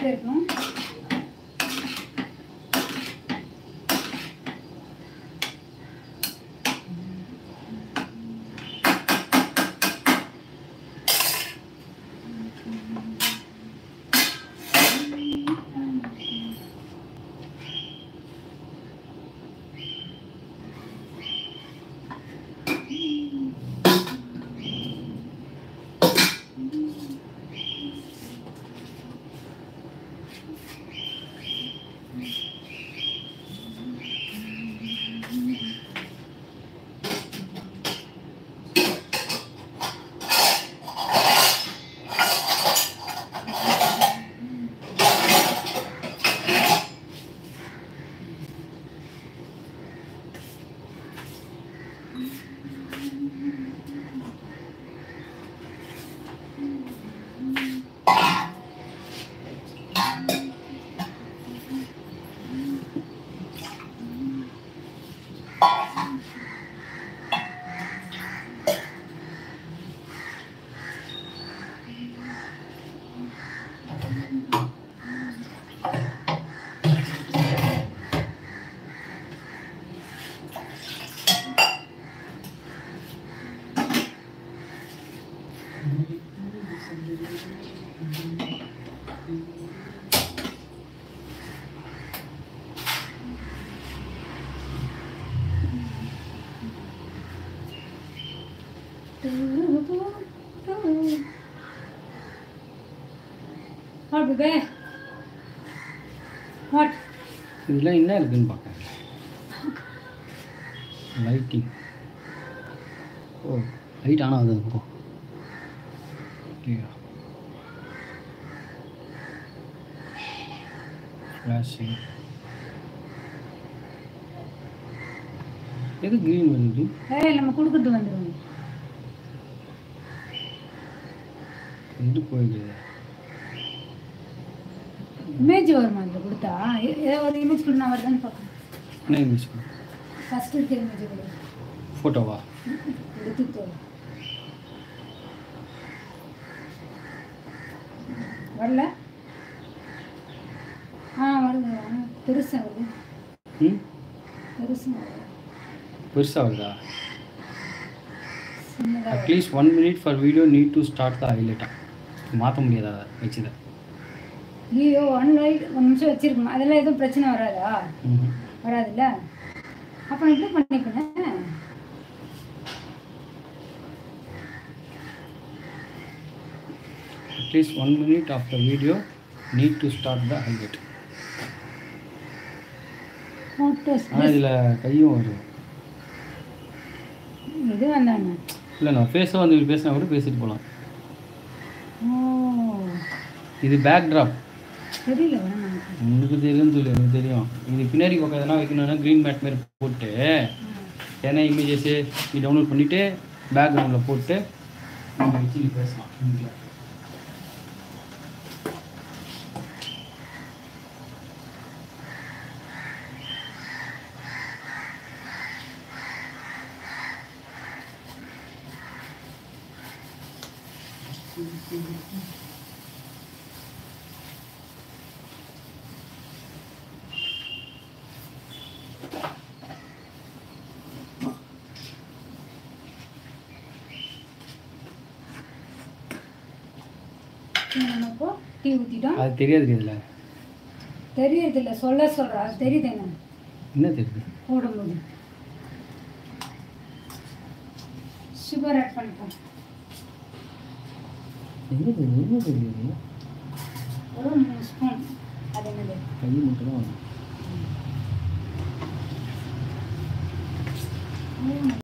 தான் இருக்கணும். What bebe? What? இதெல்லாம் என்ன இருக்குன்னு பார்க்க. லைட்டிங். ஓ லைட் ஆன் ஆகுது இப்போ. கிளியர். ஃப்ளாஷிங். எது கிரீன் வருது? நம்ம கொடுத்துட்டு வந்துருவோம். இது போயிடுது. இமேஜ் வருமா இந்த கொடுத்தா? ஏதோ ஒரு இமேஜ் கூட நான் வருதான்னு பார்க்கணும். என்ன இமேஜ்? ஃபர்ஸ்ட் இருக்க இமேஜ் கூட. ஃபோட்டோவா? எடுத்துட்டு வரல. வருது. பெருசா வருது. பெருசா வருதா? At least 1 minute for video need to start the highlighter. மாற்ற முடியாதா வச்சுதான்? ஐயோ 1 நிமிஷம் வச்சிருக்கணும். அதெல்லாம் எதுவும் பிரச்சனை வராதா? வராதுல்ல. அப்போ எப்படி பண்ணிக்கணும்? At least 1 minute of the video need to start the highlight. இதில் கையும் வரும். இது வேண்டாண்ணா. இல்லை நான் ஃபேஸாக வந்து பேசினா கூட பேசிட்டு போகலாம். இது பேக் ட்ராப். தெரியல உங்களுக்கு தெரியும் சொல்லி எனக்கு தெரியும். இது பின்னாடி பக்கம் எதனா வைக்கணும்னா க்ரீன் மேட் மாதிரி போட்டு ஏன்னா இமேஜஸு நீ டவுன்லோட் பண்ணிவிட்டு பேக்ரவுண்டில் போட்டு நம்ம வச்சு பேசலாம். டீ ஊற்றிட்டோம். அது தெரியாது இதில் தெரியறதில்ல. சொல்கிறா அது தெரியுது. என்ன தெரியுது? போடும்போது சுகர் ஆட் பண்ணிப்போம். என்ன தெரியுது? ஒரு 3 ஸ்பூன். அது என்னது? கை மட்டும் தான் வரும்.